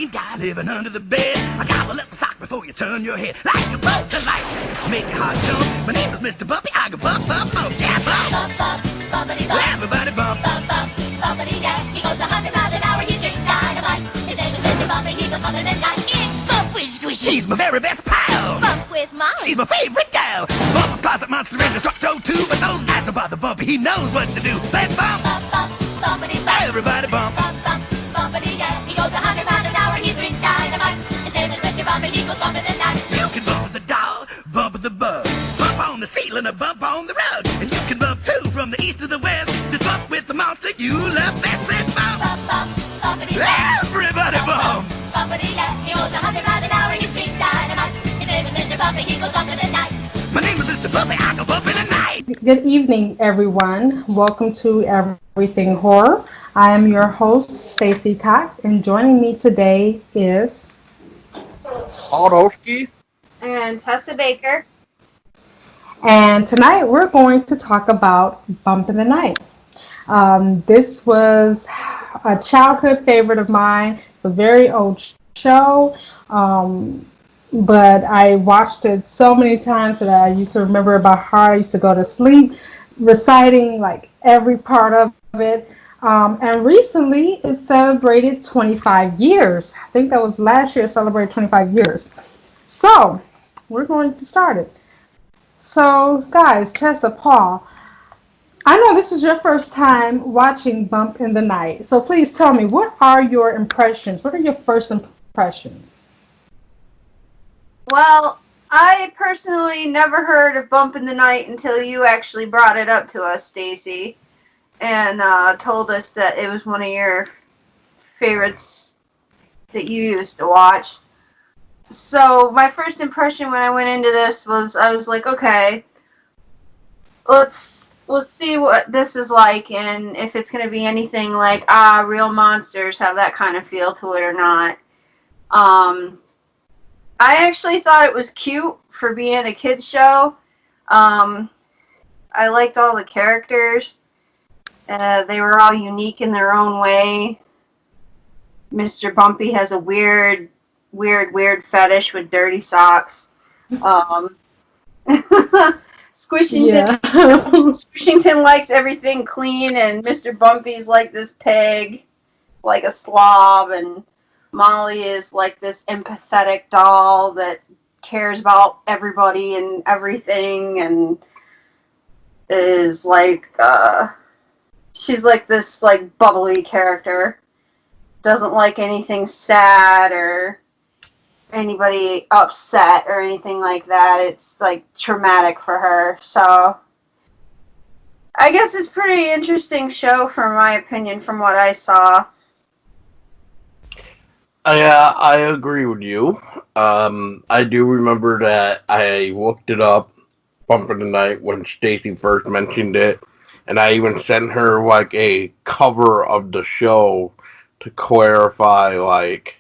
green guy living under the bed. I got a little sock before you turn your head. Like a bolt to light, make your heart jump. My name is Mr. Bumpy. I go bump, bump, bump, yeah, bump. Bump, bump, bumpity bump. Everybody bump. Bump, bump, bumpity, yeah. He goes 100 miles an hour, he drinks dynamite. His name is Mr. Bumpy, he goes bumping at night. It's Bump with Squishy. She's my very best pal. Bump with Molly. She's my favorite gal. Bump, closet monster and destructo too. But those guys don't bother Bumpy. He knows what to do. Say bump. Bump, bump, bumpity bump. Everybody bump. Bump, bump, bumpity, yeah. He goes 100 miles an hour, he drinks dynamite. His name is Mr. Bumpy, he goes bumping at night. You can bump the doll, bump the bug, bump on the ceiling, a bump on the rug. And you can bump too from the east to the west. Just bump with the monster you love best. Let's bump. Bump, bump, bumpity bump. Everybody bump. Bumpity, yeah. He goes 100 miles an hour, he drinks dynamite. His name is Mr. Bumpy, he goes bumping at night. My name is Mr. Bumpy, I go bumping at night. Good evening, everyone. Welcome to Everything Horror. I am your host, Stacy Cox, and joining me today is Paul and Tessa Baker. And tonight we're going to talk about Bump in the Night. This was a childhood favorite of mine. It's a very old show, but I watched it so many times that I used to remember about how I used to go to sleep reciting like every part of it. And recently it celebrated 25 years. I think that was last year, it celebrated 25 years. So we're going to start it. So guys, Tessa, Paul, I know this is your first time watching Bump in the Night. So please tell me, what are your impressions? What are your first impressions? Well, I personally never heard of Bump in the Night until you actually brought it up to us, Stacy, and told us that it was one of your favorites that you used to watch. So my first impression when I went into this was I was like, okay, let's see what this is like and if it's going to be anything like Real Monsters, have that kind of feel to it or not. I actually thought it was cute for being a kids show. I liked all the characters. They were all unique in their own way. Mr. Bumpy has a weird fetish with dirty socks. Squishington likes everything clean, and Mr. Bumpy's like this pig, like a slob, and Molly is like this empathetic doll that cares about everybody and everything, and is like, she's like this like bubbly character. Doesn't like anything sad or anybody upset or anything like that. It's like traumatic for her. So I guess it's a pretty interesting show from my opinion from what I saw. Yeah, I agree with you. I do remember that I looked it up, Bump in the Night, when Stacy first mentioned it, and I even sent her like a cover of the show to clarify, like,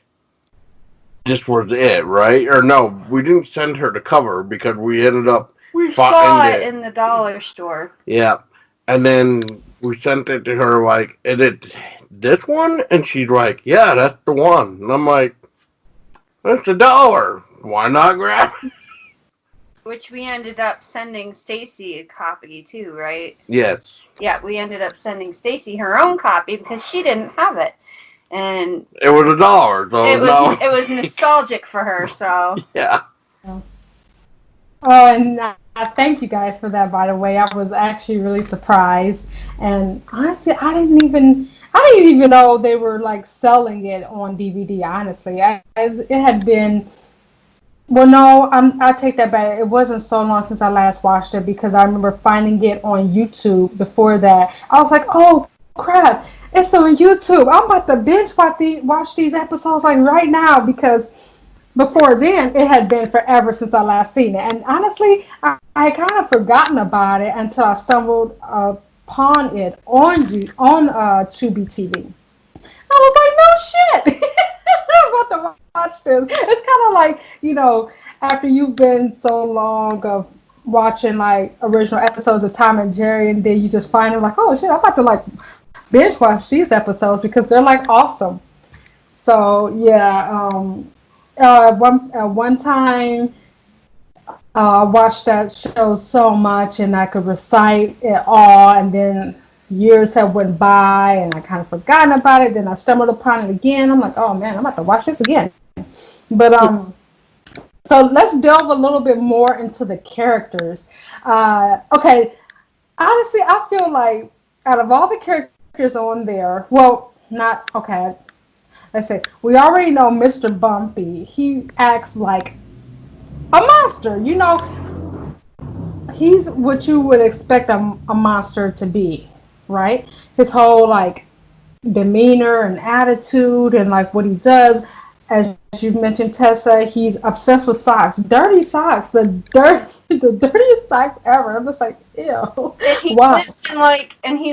this was it, right? Or no, we didn't send her the cover because we ended up... We saw it in the dollar store. Yeah, and then we sent it to her like, is it this one? And she's like, yeah, that's the one. And I'm like, that's $1. Why not grab it? Which we ended up sending Stacy a copy too, right? Yes. Yeah, we ended up sending Stacy her own copy because she didn't have it. And it was $1, so it was nostalgic for her, so yeah. Oh, and I thank you guys for that, by the way. I was actually really surprised, and honestly, I didn't even know they were like selling it on DVD. Honestly, it had been. Well, no, I take that back. It wasn't so long since I last watched it because I remember finding it on YouTube. Before that, I was like, "Oh crap, it's on YouTube! I'm about to binge watch these episodes like right now," because before then it had been forever since I last seen it. And honestly, I kind of forgotten about it until I stumbled upon it on Tubi TV. I was like, "No shit!" I'm about to watch this. It's kind of like, after you've been so long of watching like original episodes of Tom and Jerry, and then you just find them like, oh shit, I'm about to like binge watch these episodes because they're like awesome. So yeah, one time I watched that show so much, and I could recite it all, and then years have went by, and I kind of forgotten about it. Then I stumbled upon it again. I'm like, oh man, I'm about to watch this again. But so let's delve a little bit more into the characters. Okay, honestly, I feel like out of all the characters on there, well, not okay. Let's say we already know Mr. Bumpy. He acts like a monster. He's what you would expect a monster to be, right? His whole like demeanor and attitude and like what he does. As you mentioned, Tessa, he's obsessed with socks, dirty socks, the dirtiest socks ever. I'm just like, ew. And he Wow.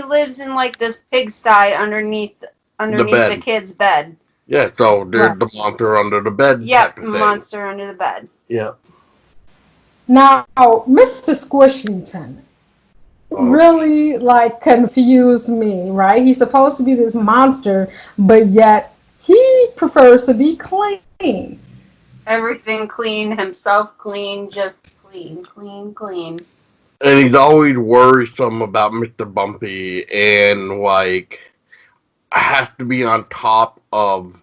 lives in like this pigsty underneath the bed. kid's bed. Yeah, so there's Right. the monster under the bed Yep, type of thing. monster under the bed. Yeah. Now, Mr. Squishington really like confused me, right? He's supposed to be this monster, but yet he prefers to be clean. Everything clean, himself clean, just clean, clean, clean. And he's always worrisome about Mr. Bumpy and like has to be on top of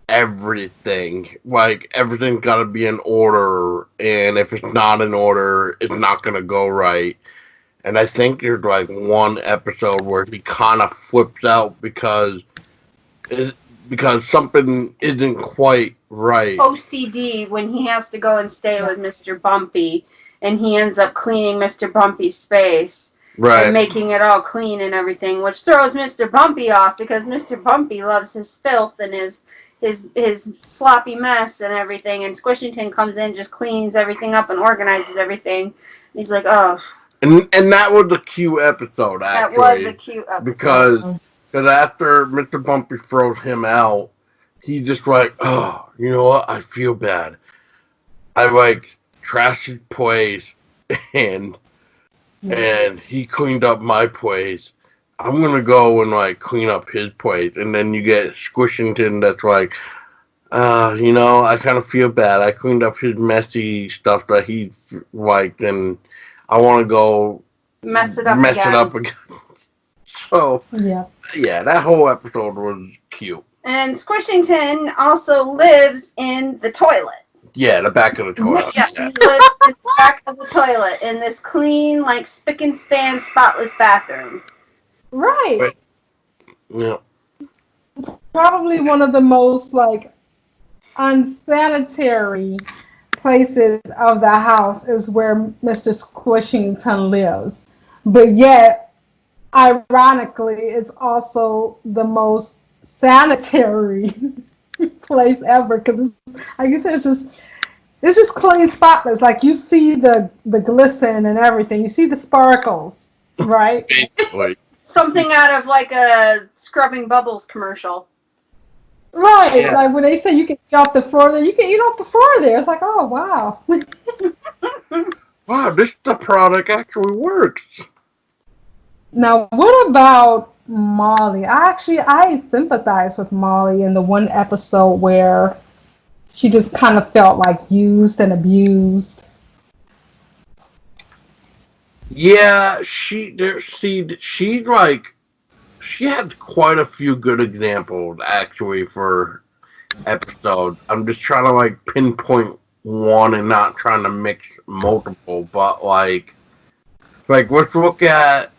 everything. Like everything's gotta be in order, and if it's not in order, it's not gonna go right. And I think there's like one episode where he kind of flips out because something isn't quite right. OCD when he has to go and stay with Mr. Bumpy, and he ends up cleaning Mr. Bumpy's space Right. and making it all clean and everything, which throws Mr. Bumpy off because Mr. Bumpy loves his filth and his sloppy mess and everything, and Squishington comes in, just cleans everything up and organizes everything. He's like, oh. And that was a cute episode, actually. That was a cute episode. Because after Mr. Bumpy throws him out, he's just like, oh, you know what? I feel bad. I like trashed his place and he cleaned up my place. I'm gonna go and like clean up his place. And then you get Squishington that's like, I kind of feel bad. I cleaned up his messy stuff that he liked, and I want to go mess it up again. So, yeah, that whole episode was cute. And Squishington also lives in the toilet. Yeah, the back of the toilet. Yeah, he lives in the back of the toilet in this clean, like, spick and span, spotless bathroom. Right. Yeah. Probably one of the most, like, unsanitary places of the house is where Mr. Squishington lives. But yet, ironically, it's also the most sanitary place ever because, like you said, it's just clean, spotless. Like you see the glisten and everything. You see the sparkles, right? Basically. Something out of like a Scrubbing Bubbles commercial. Right. Yeah. Like when they say you can eat off the floor there, you can eat off the floor there. It's like, oh wow. Wow, the product actually works. Now, what about Molly? I sympathize with Molly in the one episode where she just kind of felt like used and abused. Yeah, she had quite a few good examples actually for episodes. I'm just trying to like pinpoint one and not trying to mix multiple, but like let's look at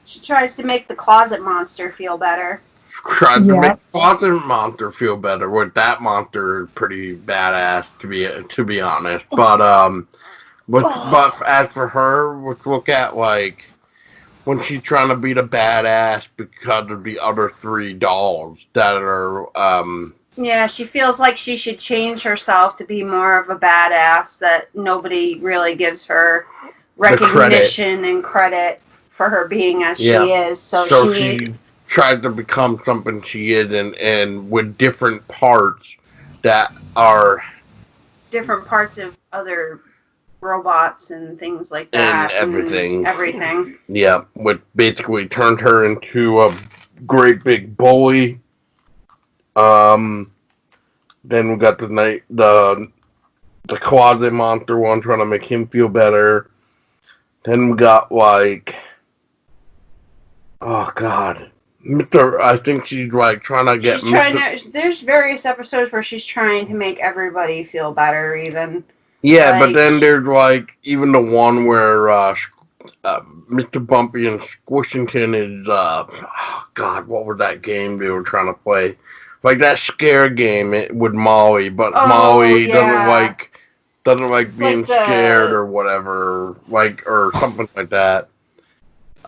she tries to make the closet monster feel better. Tried to make the closet monster feel better. With that monster is pretty badass to be honest. But but as for her, let's look at like when she's trying to be the badass because of the other three dolls that are yeah, she feels like she should change herself to be more of a badass, that nobody really gives her recognition and credit for her being as she is. So she tried to become something she is, and with different parts that are different parts of other robots and things like that. And everything. Yeah, which basically turned her into a great big bully. Then we got the closet monster one trying to make him feel better. Then we got like, oh god, Mr. I think she's like trying to get. She's trying to. There's various episodes where she's trying to make everybody feel better, even. Yeah, like, but then there's like even the one where Mr. Bumpy and Squishington is oh god, what was that game they were trying to play? Like that scare game with Molly, but Molly doesn't like being scared or whatever, like or something like that.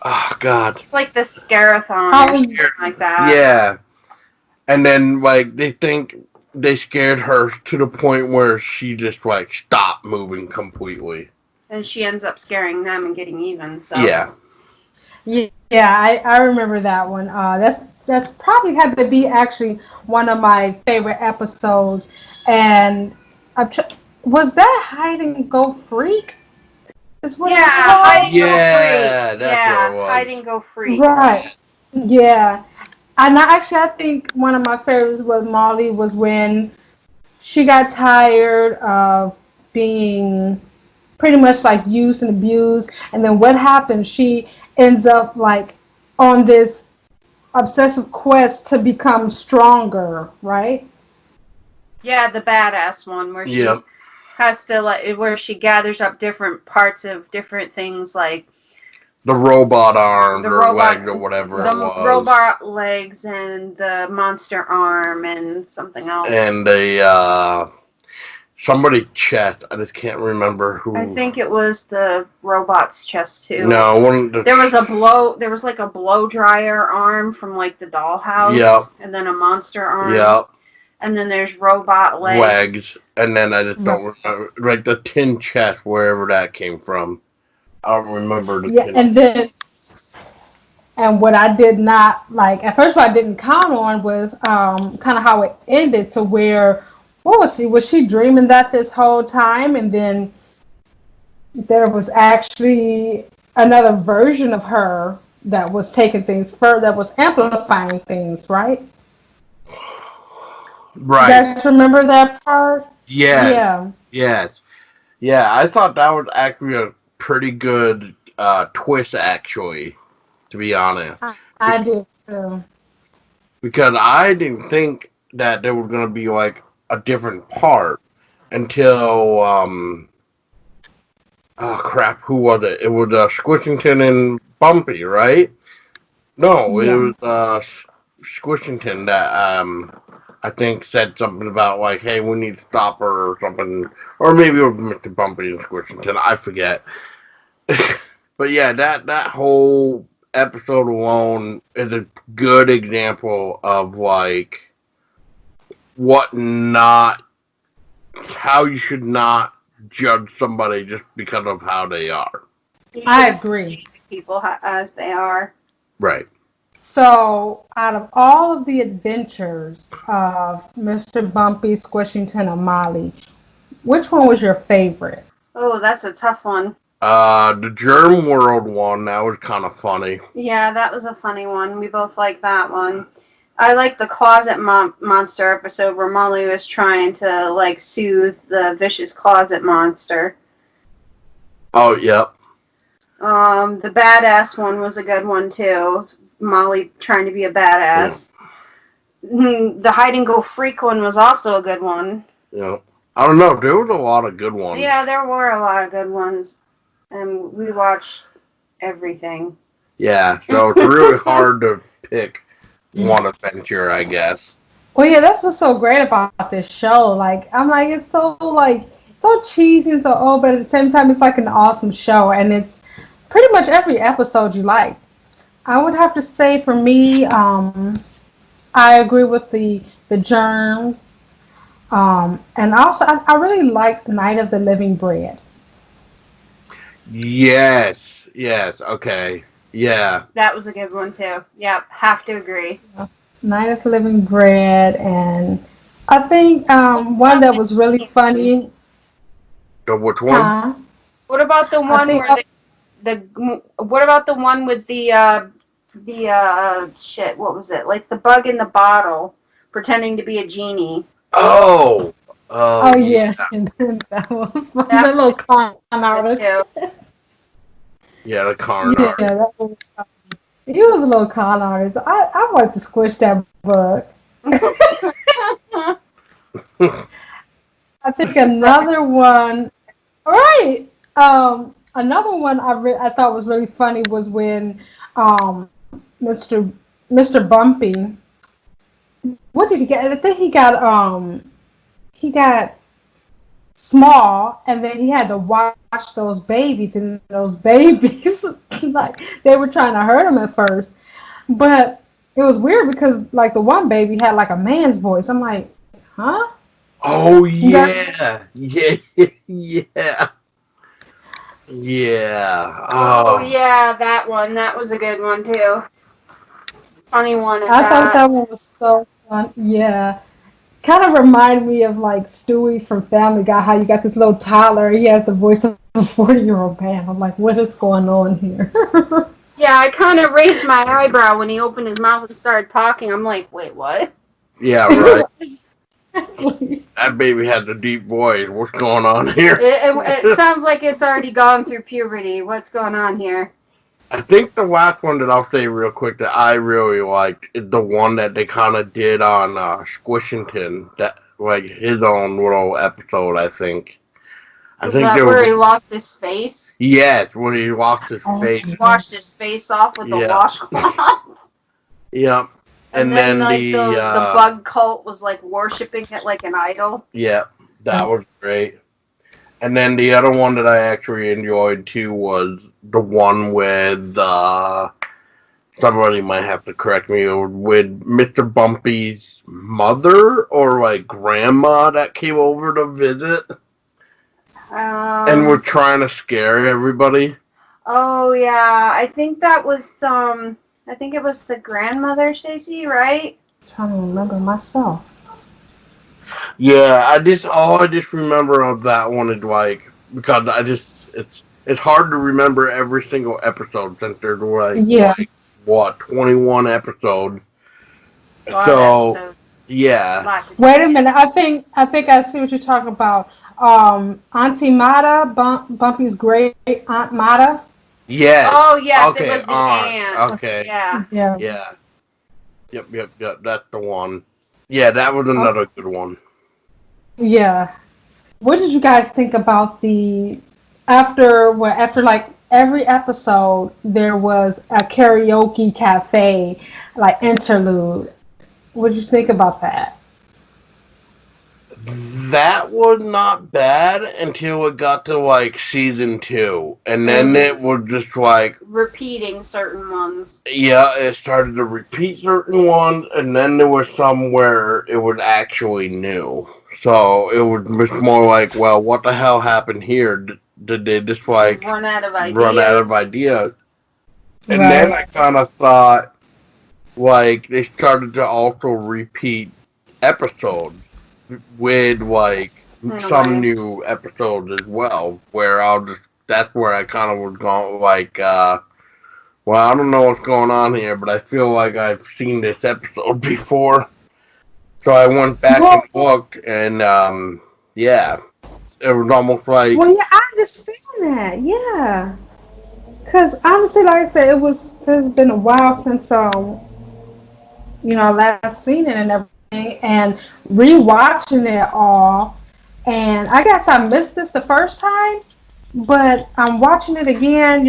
Oh god. It's like the Scarathon or something like that. Yeah. And then like they think they scared her to the point where she just like stopped moving completely. And she ends up scaring them and getting even. So yeah, I remember that one. That's probably had to be actually one of my favorite episodes. And was that Hide and Go Freak? Is what Hide and Go Freak. That's what it was. Hide and Go Freak. Right. Yeah. And I think one of my favorites with Molly was when she got tired of being pretty much like used and abused, and then what happens? She ends up like on this obsessive quest to become stronger, right? Yeah, the badass one where she has to where she gathers up different parts of different things like the robot arm or leg or whatever it was. The robot legs and the monster arm and something else. And somebody's chest. I just can't remember who. I think it was the robot's chest too. No, there was like a blow dryer arm from like the dollhouse. Yep. And then a monster arm. Yep. And then there's robot legs. And then I just don't remember, like the tin chest, wherever that came from. I don't remember the tin. And what I did not like at first, what I didn't count on was kind of how it ended to where. What was she? Was she dreaming that this whole time? And then there was actually another version of her that was taking things further, that was amplifying things, right? Right. You guys remember that part? Yeah. Yes. Yeah, I thought that was actually a pretty good twist, actually, to be honest. I did too. Because I didn't think that there was going to be like a different part until oh crap, who was it? It was Squishington and Bumpy, right? No, it was Squishington that I think said something about like, hey, we need to stop her or something, or maybe it was Mr. Bumpy and Squishington, I forget. But yeah, that whole episode alone is a good example of like how you should not judge somebody just because of how they are. I agree. People as they are. Right. So, out of all of the adventures of Mr. Bumpy, Squishington, and Molly, which one was your favorite? Oh, that's a tough one. The Germ World one, that was kind of funny. Yeah, that was a funny one. We both like that one. I like the closet monster episode where Molly was trying to like soothe the vicious closet monster. Oh, yep. The badass one was a good one too. Molly trying to be a badass. Yeah. The hide and go freak one was also a good one. Yeah. I don't know. There was a lot of good ones. Yeah, there were a lot of good ones. And we watched everything. Yeah, so it's really hard to pick one adventure, I guess. Well, yeah, that's what's so great about this show. Like, I'm like, it's so cheesy and so old, but at the same time, it's like an awesome show, and it's pretty much every episode you like. I would have to say, for me, I agree with the Germs, and also I really liked Night of the Living Bread. Yes, okay. Yeah. That was a good one too. Yep, have to agree. Night of the Living Bread, and I think one that was really funny. Which one? What about the one where what about the one with the shit, what was it? Like the bug in the bottle pretending to be a genie. Oh, yeah. That was fun. That That little con was artist. too. yeah, the Karn Yeah, art. that was fun. He was a little con artist. I wanted to squish that bug. I think another one. All right. Another one I thought was really funny was when um, Mr. Mr. Bumpy. What did he get? I think he got small, and then he had to watch those babies, and those babies like they were trying to hurt him at first, but it was weird because like the one baby had like a man's voice. I'm like, huh? Oh yeah, yeah, yeah, yeah. Oh yeah, that one. That was a good one too. Funny one at I thought that. that one was so fun. Yeah. Kind of reminded me of like Stewie from Family Guy, how you got this little toddler, he has the voice of a 40-year-old man. I'm like, what is going on here? Yeah, I kind of raised my eyebrow when he opened his mouth and started talking. I'm like, wait, what? Yeah, right. Exactly. That baby had the deep voice. What's going on here? It sounds like it's already gone through puberty. What's going on here? I think the last one that I'll say real quick that I really liked is the one that they kind of did on Squishington. That like his own little episode. I think. I Was think that there where was. he lost his face? Yes, when he lost his face. Washed his face off with the Yeah. washcloth. Yep. And then like the bug cult was like worshipping it like an idol. Yeah, that was great. And then the other one that I actually enjoyed too was the one with somebody might have to correct me, with Mr. Bumpy's mother or like grandma that came over to visit and were trying to scare everybody. Oh yeah, I think that was I think it was the grandmother, Stacy, right? I'm trying to remember myself. Yeah, all I just remember of that one is like because it's hard to remember every single episode since there's like what 21 episodes. So yeah. Wait a minute. I think I see what you're talking about. Auntie Mata, Bumpy's great Aunt Mata. Yeah. Oh yes, okay, it was the aunt. Okay. Yeah. Yeah. Yep. That's the one. Yeah, that was another good one. Yeah. What did you guys think about after like every episode there was a karaoke cafe like interlude? What did you think about that? That was not bad until it got to like season 2, and then it was just like repeating certain ones. Yeah, it started to repeat certain ones, and then there was some where it was actually new. So it was just more like, well, what the hell happened here? Did they just like run out of ideas? And then I kind of thought, like, they started to also repeat episodes with like some new episodes as well. That's where I kind of was going like, well, I don't know what's going on here, but I feel like I've seen this episode before. So I went back and looked, and yeah, it was almost like. Well, yeah, I understand that. Yeah, because honestly, like I said, it's been a while since last seen it and everything, and rewatching it all. And I guess I missed this the first time, but I'm watching it again.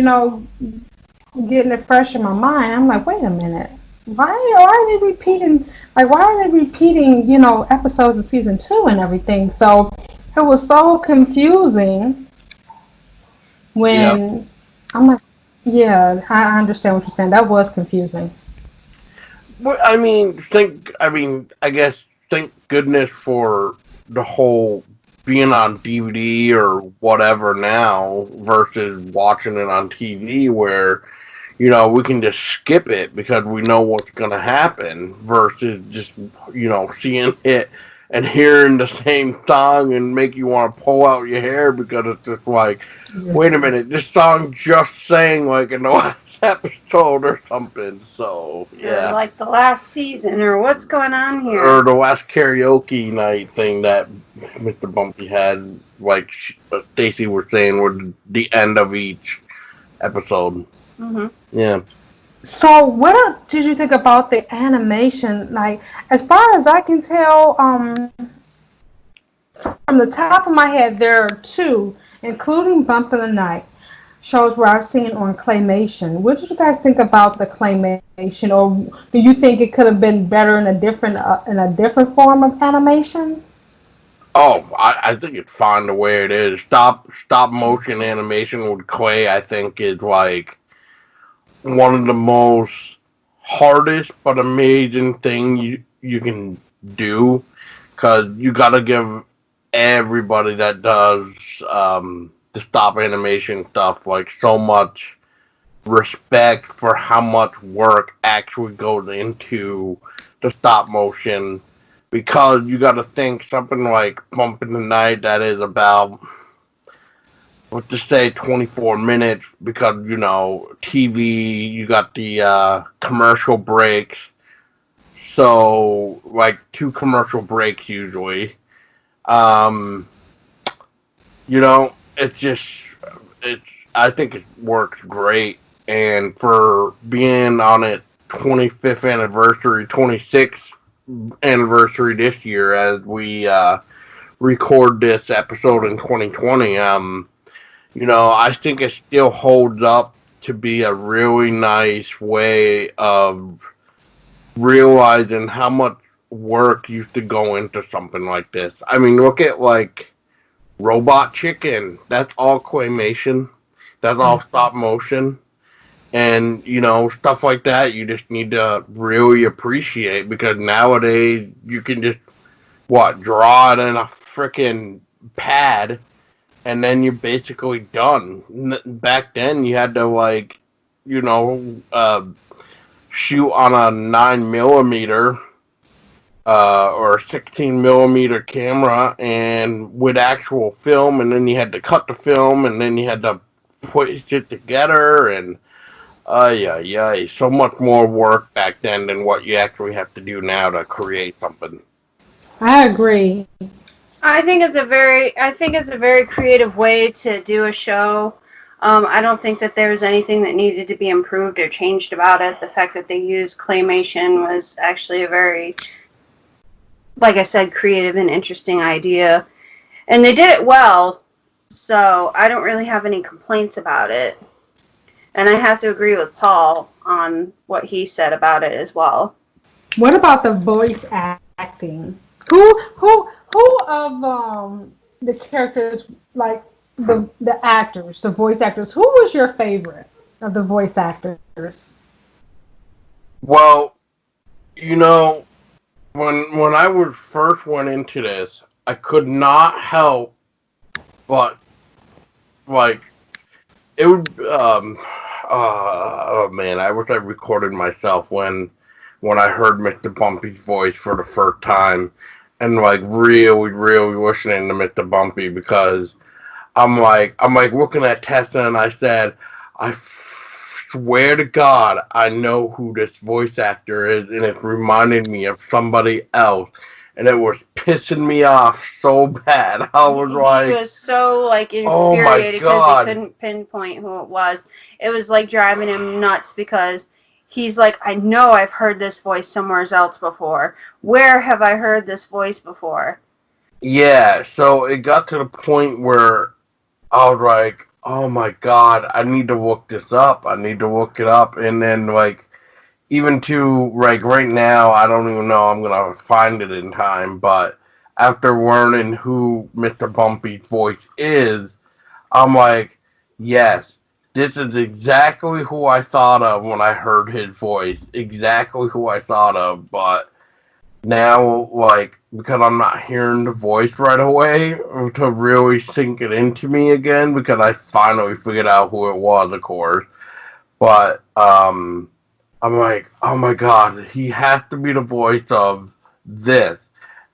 Getting it fresh in my mind. I'm like, wait a minute. Why are they repeating? Like, why are they repeating? Episodes of season 2 and everything. So it was so confusing. When I'm like, yeah, I understand what you're saying. That was confusing. Well, I guess thank goodness for the whole being on DVD or whatever now versus watching it on TV where. We can just skip it because we know what's going to happen versus just, seeing it and hearing the same song and make you want to pull out your hair because it's just like, wait a minute, this song just sang like in the last episode or something. So Or yeah, like the last season, or what's going on here? or the last karaoke night thing that Mr. Bumpy had, like Stacy was saying, was the end of each episode. Mm-hmm. Yeah. So, what did you think about the animation? Like, as far as I can tell, from the top of my head, there are two, including Bump in the Night, shows where I've seen it on claymation. What did you guys think about the claymation, or do you think it could have been better in a different form of animation? Oh, I think it's fine the way it is. Stop motion animation with clay, I think, is like one of the most hardest but amazing thing you can do, because you got to give everybody that does the stop animation stuff like so much respect for how much work actually goes into the stop motion, because you got to think something like Bump in the Night that is about, let's just say, 24 minutes, because TV, you got the commercial breaks, so like two commercial breaks usually. um it's just, it's I think it works great, and for being on its 25th anniversary, 26th anniversary this year, as we record this episode in 2020. I think it still holds up to be a really nice way of realizing how much work used to go into something like this. I mean, look at like Robot Chicken. That's all claymation. That's all stop motion. And, stuff like that you just need to really appreciate, because nowadays you can just, draw it in a freaking pad, and then you're basically done. Back then you had to, like, you know, uh, shoot on a 9 millimeter or 16 millimeter camera and with actual film, and then you had to cut the film, and then you had to put it together, and yeah, so much more work back then than what you actually have to do now to create something. I agree. I think it's a very creative way to do a show. I don't think that there's anything that needed to be improved or changed about it. The fact that they used claymation was actually a very, like I said, creative and interesting idea. And they did it well, so I don't really have any complaints about it. And I have to agree with Paul on what he said about it as well. What about the voice acting? Who of the characters, like the actors, the voice actors, who was your favorite of the voice actors? Well, when I was first went into this, I could not help but, like, it would oh man, I wish I recorded myself when I heard Mr. Bumpy's voice for the first time, and like really listening to Mr. Bumpy, because I'm like looking at Tessa, and I said, I swear to God, I know who this voice actor is, and it reminded me of somebody else, and it was pissing me off so bad. I was like, he was so like oh my infuriated because he God. couldn't pinpoint who it was. It was like driving him nuts, because he's like, I know I've heard this voice somewhere else before. Where have I heard this voice before? Yeah, so it got to the point where I was like, oh my God, I need to look this up. I need to look it up. And then, like, even to, like, right now, I don't even know I'm going to find it in time. But after learning who Mr. Bumpy's voice is, I'm like, yes, this is exactly who I thought of when I heard his voice. Exactly who I thought of. But now, like, because I'm not hearing the voice right away to really sink it into me again, because I finally figured out who it was, of course. But I'm like, oh my God, he has to be the voice of this.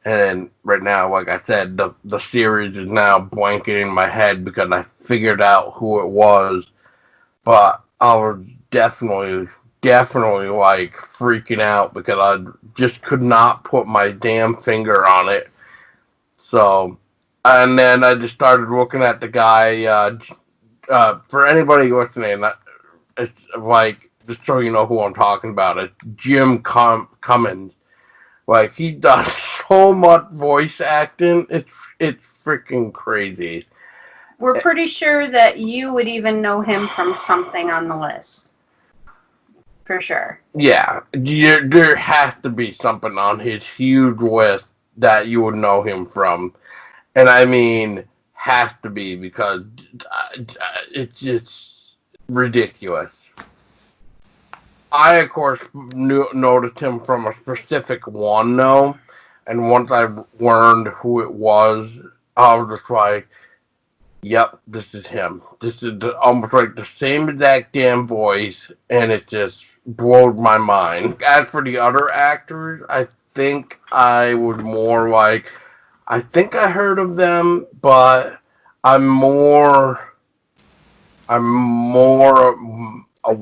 And right now, like I said, the series is now blanking in my head because I figured out who it was. But I was definitely like freaking out because I just could not put my damn finger on it. So, and then I just started looking at the guy. For anybody listening, it's like just so you know who I'm talking about. It's Cummins. Like he does so much voice acting. It's freaking crazy. We're pretty sure that you would even know him from something on the list. For sure. Yeah, there has to be something on his huge list that you would know him from. And I mean, has to be because it's just ridiculous. I, of course, noticed him from a specific one, though. And once I learned who it was, I was just like, yep, this is him. This is almost like the same exact damn voice, and it just blows my mind. As for the other actors, I think I was more like, I think I heard of them, but I'm more I think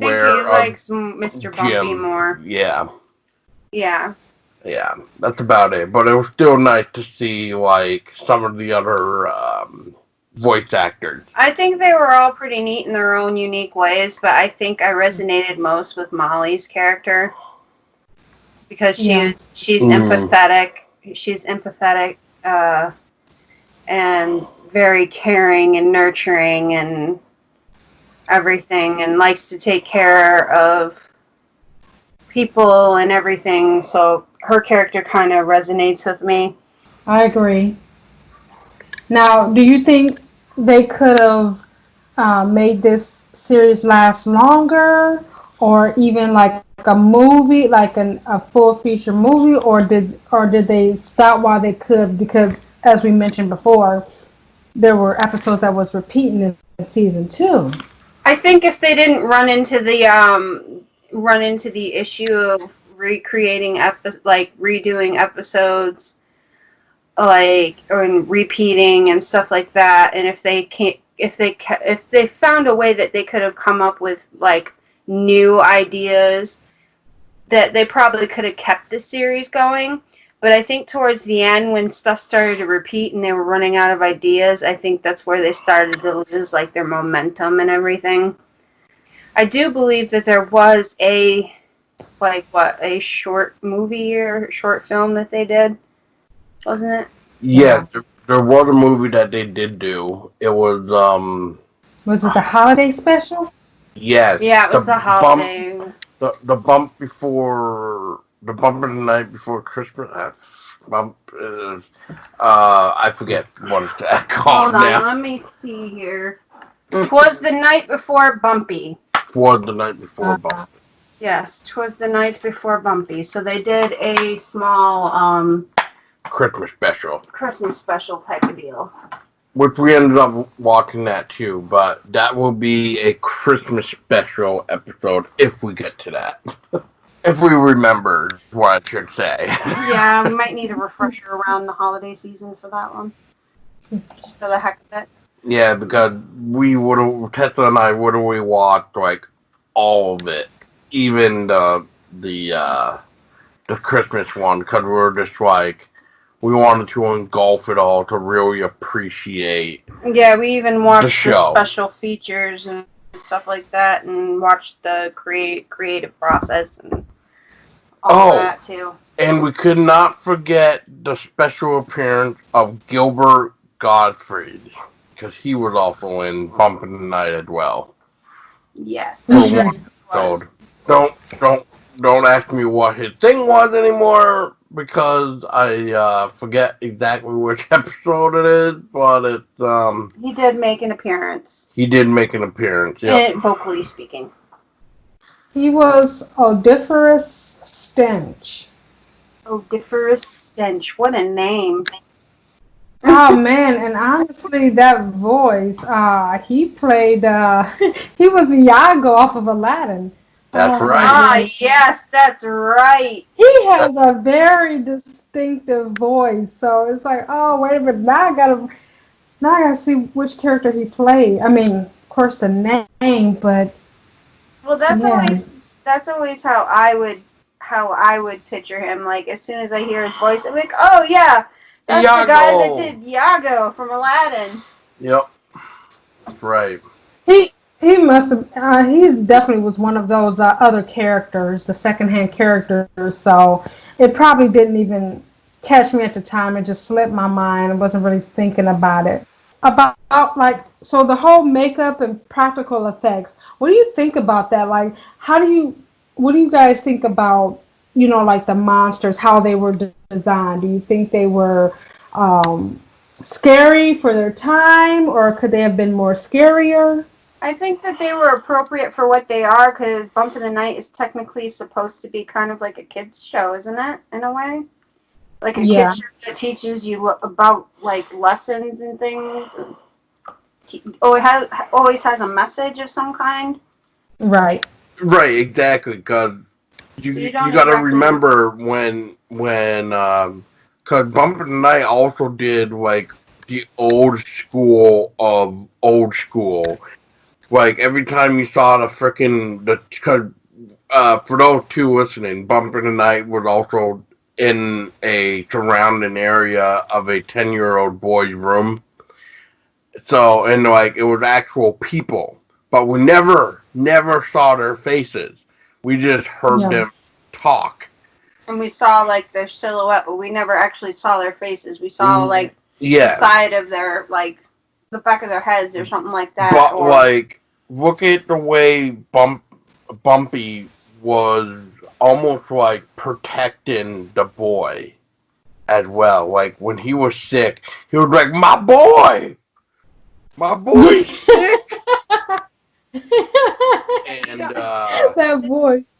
he aware of likes Mr. Bumpy Jim. more. Yeah. Yeah. Yeah, that's about it. But it was still nice to see like some of the other voice actors. I think they were all pretty neat in their own unique ways, but I think I resonated most with Molly's character because she's empathetic. She's empathetic and very caring and nurturing and everything, and likes to take care of people and everything. So her character kind of resonates with me. I agree. Now, do you think they could have made this series last longer, or even like a movie, like a full feature movie, or did they stop while they could? Because as we mentioned before, there were episodes that was repeating in season 2. I think if they didn't run into the issue of recreating redoing episodes, like, or repeating and stuff like that, and if they found a way that they could have come up with like new ideas, that they probably could have kept the series going. But I think towards the end, when stuff started to repeat and they were running out of ideas, I think that's where they started to lose like their momentum and everything. I do believe that there was a short movie or short film that they did, wasn't it? Yeah, there was a movie that they did do. It was Was it the holiday special? yes. Yeah, it was the holiday. The bump of the night before Christmas. I forget what it's called Hold on, now. let me see here. 'Twas the night before Bumpy. Was the night before Bumpy. Yes, 'twas the night before Bumpy. So they did a small Christmas special type of deal. Which we ended up watching that too, but that will be a Christmas special episode if we get to that. If we remember what I should say. Yeah, we might need a refresher around the holiday season for that one. Just for the heck of it. Yeah, because Tessa and I would have rewatched like all of it, even the Christmas one, because we were just like, we wanted to engulf it all to really appreciate. Yeah, we even watched the special features and stuff like that, and watched the creative process and all of that too. And we could not forget the special appearance of Gilbert Gottfried, because he was also in Bump in the Night as well. Yes. For one episode. Don't ask me what his thing was anymore, because I forget exactly which episode it is, but it's he did make an appearance. Yeah. Vocally speaking. He was Odoriferous Stench. Odoriferous Stench. What a name. Oh man, and honestly that voice, he played he was Iago off of Aladdin. That's right. Ah, yes, that's right. He has a very distinctive voice, so it's like, oh, wait a minute, now I gotta see which character he played. I mean, of course, the name, but Well, that's yeah, always how I would picture him. Like as soon as I hear his voice, I'm like, oh yeah, that's the guy that did Iago from Aladdin. Yep. That's right. he he must have. He definitely was one of those other characters, the secondhand characters. So it probably didn't even catch me at the time. It just slipped my mind. I wasn't really thinking about it. About like so the whole makeup and practical effects. What do you think about that? Like, what do you guys think about like the monsters, how they were designed? Do you think they were um, scary for their time, or could they have been more scarier? I think that they were appropriate for what they are because Bump in the Night is technically supposed to be kind of like a kids show, isn't it? In a way, like a Yeah, kids show that teaches you about like lessons and things. And always has a message of some kind. right. Right, exactly. Because So you you don't got to exactly remember when because Bump in the Night also did like the old school of old school. Like every time you saw the freaking because for those two listening, Bump in the Night was also in a surrounding area of a 10-year-old boy's room. So, and like it was actual people, but we never saw their faces. We just heard Yeah, them talk. and we saw like their silhouette, but we never actually saw their faces. We saw like the Yeah, side of their like the back of their heads or something like that. but Or like look at the way Bumpy was almost like protecting the boy as well. Like when he was sick, he was like, my boy's sick," and that voice.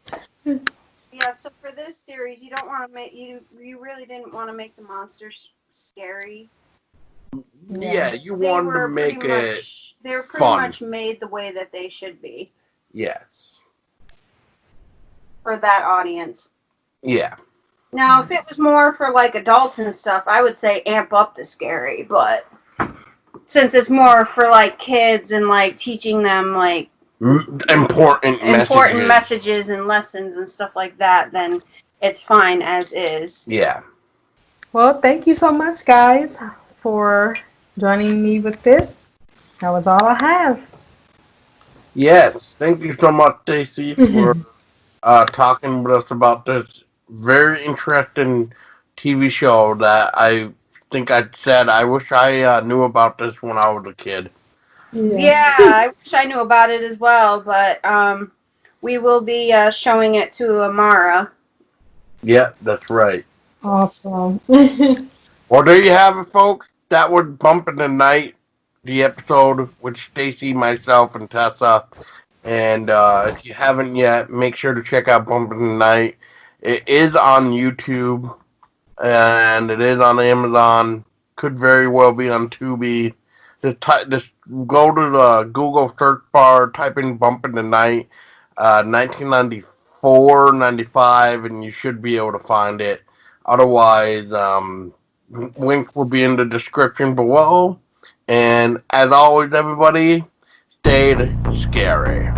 yeah, so for this series, you don't want to make you really didn't want to make the monsters scary. yeah, you They wanted to were make pretty it much they were pretty fun. much made the way that they should be Yes. for that audience. Yeah. Now, if it was more for like adults and stuff, I would say amp up the scary, but since it's more for like kids and like teaching them like Important messages and lessons and stuff like that, then it's fine as is. Yeah. Well, thank you so much, guys, for joining me with this. That was all I have. Yes. Thank you so much, Stacy, for talking with us about this very interesting TV show that I think I said I wish I knew about this when I was a kid. Yeah, I wish I knew about it as well, but we will be showing it to Amara. Yeah, that's right. Awesome. Well, there you have it, folks. That was Bump in the Night, the episode with Stacy, myself, and Tessa. And if you haven't yet, make sure to check out Bump in the Night. It is on YouTube, and it is on Amazon. Could very well be on Tubi. Just go to the Google search bar, type in Bump in the Night, 1994, 95, and you should be able to find it. Otherwise, link will be in the description below. And as always, everybody, stayed scary.